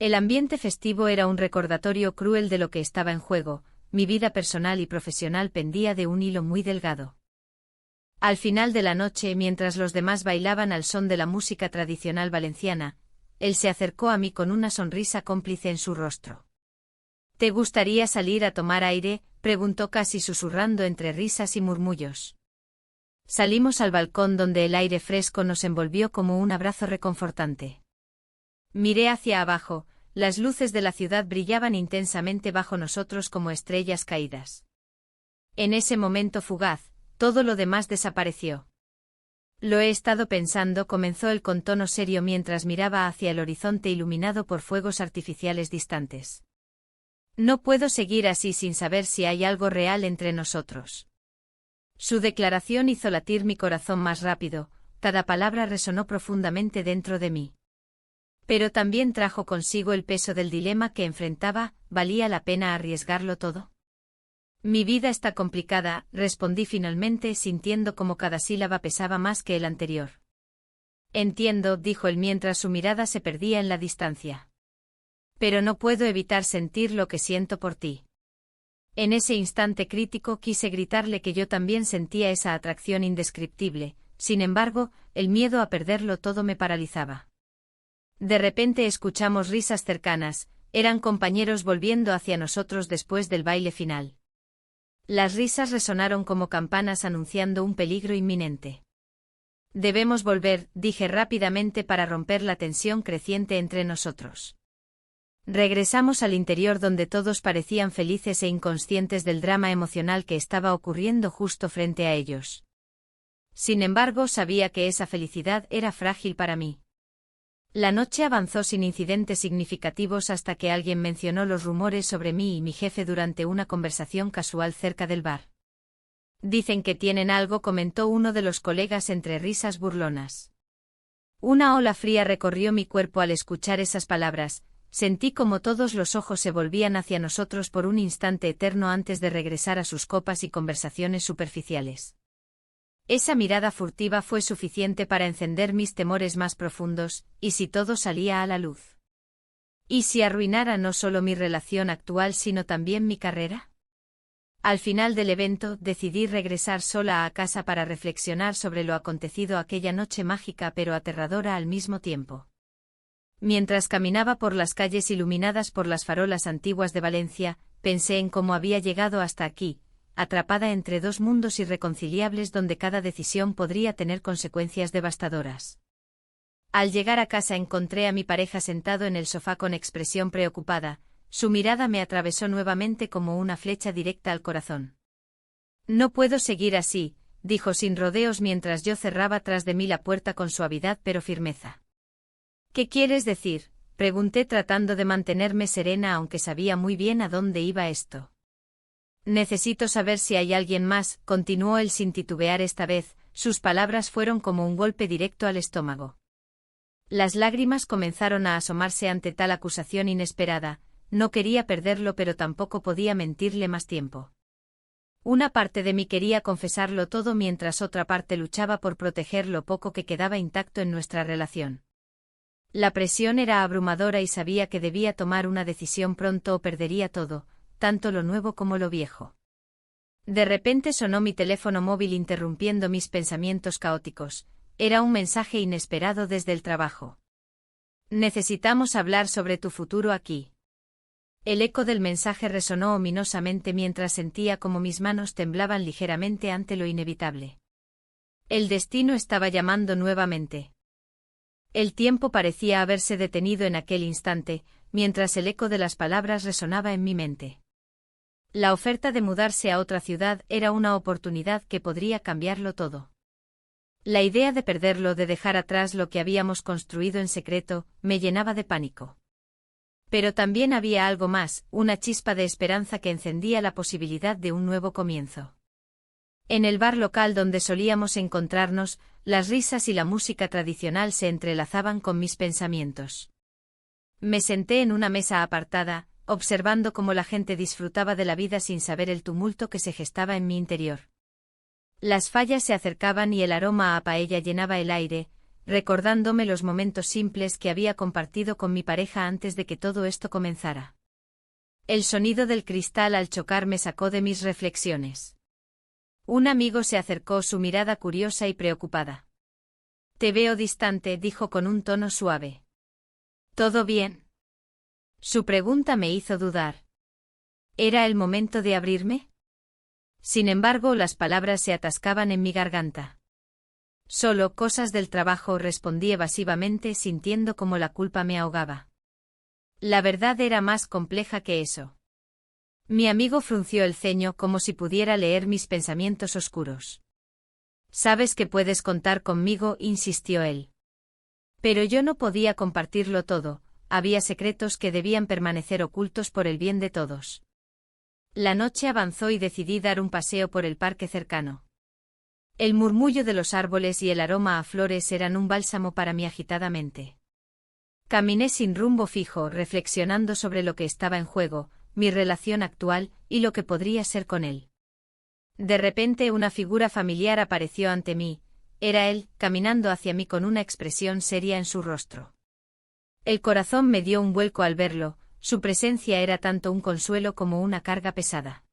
S1: El ambiente festivo era un recordatorio cruel de lo que estaba en juego, mi vida personal y profesional pendía de un hilo muy delgado. Al final de la noche, mientras los demás bailaban al son de la música tradicional valenciana, él se acercó a mí con una sonrisa cómplice en su rostro. ¿Te gustaría salir a tomar aire?, preguntó casi susurrando entre risas y murmullos. Salimos al balcón donde el aire fresco nos envolvió como un abrazo reconfortante. Miré hacia abajo, las luces de la ciudad brillaban intensamente bajo nosotros como estrellas caídas. En ese momento fugaz, todo lo demás desapareció. Lo he estado pensando, comenzó él con tono serio mientras miraba hacia el horizonte iluminado por fuegos artificiales distantes. No puedo seguir así sin saber si hay algo real entre nosotros. Su declaración hizo latir mi corazón más rápido, cada palabra resonó profundamente dentro de mí. Pero también trajo consigo el peso del dilema que enfrentaba, ¿valía la pena arriesgarlo todo? Mi vida está complicada, respondí finalmente sintiendo como cada sílaba pesaba más que el anterior. Entiendo, dijo él mientras su mirada se perdía en la distancia. Pero no puedo evitar sentir lo que siento por ti. En ese instante crítico quise gritarle que yo también sentía esa atracción indescriptible, sin embargo, el miedo a perderlo todo me paralizaba. De repente escuchamos risas cercanas, eran compañeros volviendo hacia nosotros después del baile final. Las risas resonaron como campanas anunciando un peligro inminente. Debemos volver, dije rápidamente para romper la tensión creciente entre nosotros. Regresamos al interior donde todos parecían felices e inconscientes del drama emocional que estaba ocurriendo justo frente a ellos. Sin embargo, sabía que esa felicidad era frágil para mí. La noche avanzó sin incidentes significativos hasta que alguien mencionó los rumores sobre mí y mi jefe durante una conversación casual cerca del bar. Dicen que tienen algo, comentó uno de los colegas entre risas burlonas. Una ola fría recorrió mi cuerpo al escuchar esas palabras. Sentí como todos los ojos se volvían hacia nosotros por un instante eterno antes de regresar a sus copas y conversaciones superficiales. Esa mirada furtiva fue suficiente para encender mis temores más profundos, ¿y si todo salía a la luz? ¿Y si arruinara no solo mi relación actual sino también mi carrera? Al final del evento decidí regresar sola a casa para reflexionar sobre lo acontecido aquella noche mágica pero aterradora al mismo tiempo. Mientras caminaba por las calles iluminadas por las farolas antiguas de Valencia, pensé en cómo había llegado hasta aquí, atrapada entre dos mundos irreconciliables donde cada decisión podría tener consecuencias devastadoras. Al llegar a casa encontré a mi pareja sentado en el sofá con expresión preocupada, su mirada me atravesó nuevamente como una flecha directa al corazón. No puedo seguir así, dijo sin rodeos mientras yo cerraba tras de mí la puerta con suavidad pero firmeza. ¿Qué quieres decir?, pregunté tratando de mantenerme serena aunque sabía muy bien a dónde iba esto. Necesito saber si hay alguien más, continuó él sin titubear esta vez, sus palabras fueron como un golpe directo al estómago. Las lágrimas comenzaron a asomarse ante tal acusación inesperada, no quería perderlo pero tampoco podía mentirle más tiempo. Una parte de mí quería confesarlo todo mientras otra parte luchaba por proteger lo poco que quedaba intacto en nuestra relación. La presión era abrumadora y sabía que debía tomar una decisión pronto o perdería todo, tanto lo nuevo como lo viejo. De repente sonó mi teléfono móvil interrumpiendo mis pensamientos caóticos. Era un mensaje inesperado desde el trabajo. Necesitamos hablar sobre tu futuro aquí. El eco del mensaje resonó ominosamente mientras sentía como mis manos temblaban ligeramente ante lo inevitable. El destino estaba llamando nuevamente. El tiempo parecía haberse detenido en aquel instante, mientras el eco de las palabras resonaba en mi mente. La oferta de mudarse a otra ciudad era una oportunidad que podría cambiarlo todo. La idea de perderlo, de dejar atrás lo que habíamos construido en secreto, me llenaba de pánico. Pero también había algo más, una chispa de esperanza que encendía la posibilidad de un nuevo comienzo. En el bar local donde solíamos encontrarnos, las risas y la música tradicional se entrelazaban con mis pensamientos. Me senté en una mesa apartada, observando cómo la gente disfrutaba de la vida sin saber el tumulto que se gestaba en mi interior. Las fallas se acercaban y el aroma a paella llenaba el aire, recordándome los momentos simples que había compartido con mi pareja antes de que todo esto comenzara. El sonido del cristal al chocar me sacó de mis reflexiones. Un amigo se acercó, su mirada curiosa y preocupada. Te veo distante, dijo con un tono suave. ¿Todo bien? Su pregunta me hizo dudar. ¿Era el momento de abrirme? Sin embargo, las palabras se atascaban en mi garganta. Solo cosas del trabajo, respondí evasivamente sintiendo como la culpa me ahogaba. La verdad era más compleja que eso. Mi amigo frunció el ceño como si pudiera leer mis pensamientos oscuros. Sabes que puedes contar conmigo, insistió él. Pero yo no podía compartirlo todo, había secretos que debían permanecer ocultos por el bien de todos. La noche avanzó y decidí dar un paseo por el parque cercano. El murmullo de los árboles y el aroma a flores eran un bálsamo para mi agitada mente. Caminé sin rumbo fijo, reflexionando sobre lo que estaba en juego, mi relación actual, y lo que podría ser con él. De repente una figura familiar apareció ante mí, era él, caminando hacia mí con una expresión seria en su rostro. El corazón me dio un vuelco al verlo, su presencia era tanto un consuelo como una carga pesada.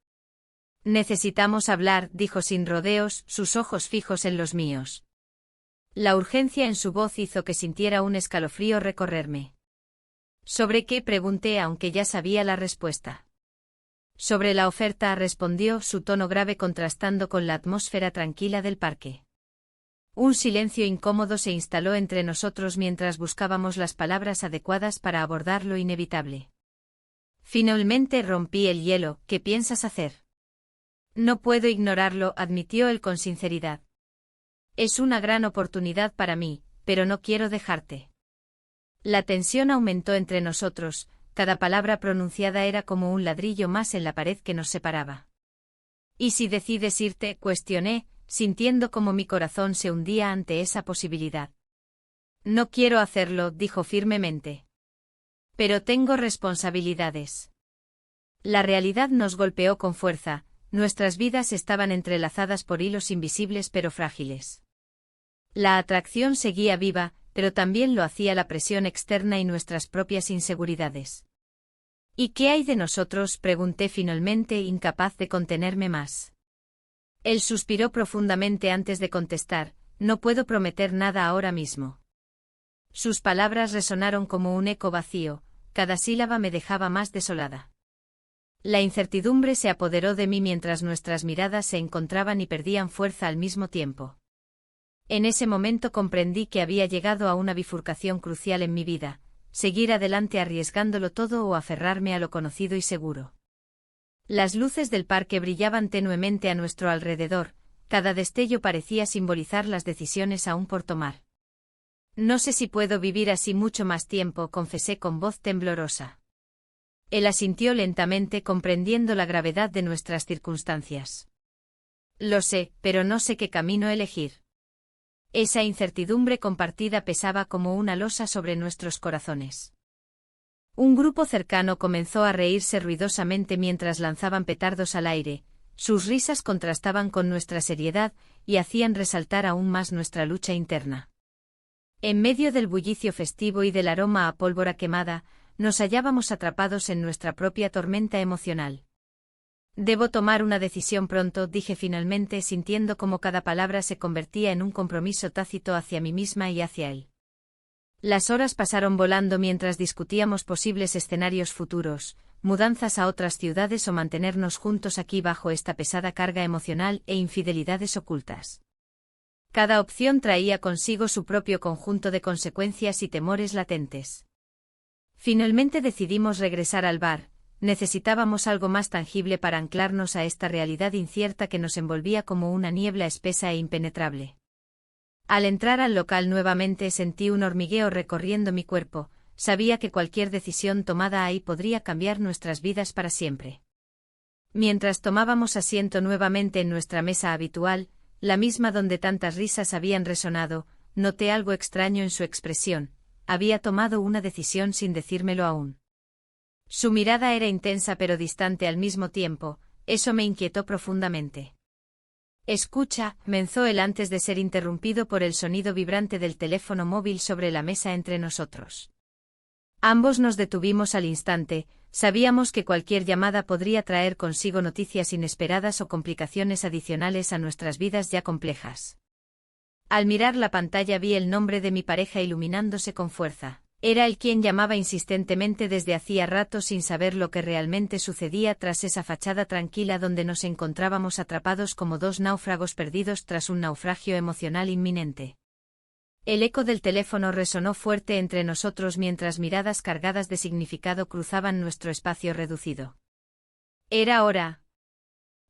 S1: Necesitamos hablar, dijo sin rodeos, sus ojos fijos en los míos. La urgencia en su voz hizo que sintiera un escalofrío recorrerme. ¿Sobre qué?, pregunté aunque ya sabía la respuesta. Sobre la oferta, respondió, su tono grave contrastando con la atmósfera tranquila del parque. Un silencio incómodo se instaló entre nosotros mientras buscábamos las palabras adecuadas para abordar lo inevitable. Finalmente rompí el hielo. ¿Qué piensas hacer? No puedo ignorarlo, admitió él con sinceridad. Es una gran oportunidad para mí, pero no quiero dejarte. La tensión aumentó entre nosotros, cada palabra pronunciada era como un ladrillo más en la pared que nos separaba. ¿Y si decides irte?, cuestioné, sintiendo como mi corazón se hundía ante esa posibilidad. No quiero hacerlo, dijo firmemente. Pero tengo responsabilidades. La realidad nos golpeó con fuerza, nuestras vidas estaban entrelazadas por hilos invisibles pero frágiles. La atracción seguía viva, pero también lo hacía la presión externa y nuestras propias inseguridades. ¿Y qué hay de nosotros?, pregunté finalmente, incapaz de contenerme más. Él suspiró profundamente antes de contestar, no puedo prometer nada ahora mismo. Sus palabras resonaron como un eco vacío, cada sílaba me dejaba más desolada. La incertidumbre se apoderó de mí mientras nuestras miradas se encontraban y perdían fuerza al mismo tiempo. En ese momento comprendí que había llegado a una bifurcación crucial en mi vida: seguir adelante arriesgándolo todo o aferrarme a lo conocido y seguro. Las luces del parque brillaban tenuemente a nuestro alrededor, cada destello parecía simbolizar las decisiones aún por tomar. No sé si puedo vivir así mucho más tiempo, confesé con voz temblorosa. Él asintió lentamente, comprendiendo la gravedad de nuestras circunstancias. Lo sé, pero no sé qué camino elegir. Esa incertidumbre compartida pesaba como una losa sobre nuestros corazones. Un grupo cercano comenzó a reírse ruidosamente mientras lanzaban petardos al aire. Sus risas contrastaban con nuestra seriedad y hacían resaltar aún más nuestra lucha interna. En medio del bullicio festivo y del aroma a pólvora quemada, nos hallábamos atrapados en nuestra propia tormenta emocional. Debo tomar una decisión pronto, dije finalmente, sintiendo como cada palabra se convertía en un compromiso tácito hacia mí misma y hacia él. Las horas pasaron volando mientras discutíamos posibles escenarios futuros, mudanzas a otras ciudades o mantenernos juntos aquí bajo esta pesada carga emocional e infidelidades ocultas. Cada opción traía consigo su propio conjunto de consecuencias y temores latentes. Finalmente decidimos regresar al bar. Necesitábamos algo más tangible para anclarnos a esta realidad incierta que nos envolvía como una niebla espesa e impenetrable. Al entrar al local nuevamente sentí un hormigueo recorriendo mi cuerpo. Sabía que cualquier decisión tomada ahí podría cambiar nuestras vidas para siempre. Mientras tomábamos asiento nuevamente en nuestra mesa habitual, la misma donde tantas risas habían resonado, noté algo extraño en su expresión. Había tomado una decisión sin decírmelo aún. Su mirada era intensa pero distante al mismo tiempo. Eso me inquietó profundamente. Escucha, comenzó él antes de ser interrumpido por el sonido vibrante del teléfono móvil sobre la mesa entre nosotros. Ambos nos detuvimos al instante. Sabíamos que cualquier llamada podría traer consigo noticias inesperadas o complicaciones adicionales a nuestras vidas ya complejas. Al mirar la pantalla vi el nombre de mi pareja iluminándose con fuerza. Era él quien llamaba insistentemente desde hacía rato sin saber lo que realmente sucedía tras esa fachada tranquila donde nos encontrábamos atrapados como dos náufragos perdidos tras un naufragio emocional inminente. El eco del teléfono resonó fuerte entre nosotros mientras miradas cargadas de significado cruzaban nuestro espacio reducido. Era hora.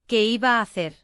S1: ¿Qué iba a hacer?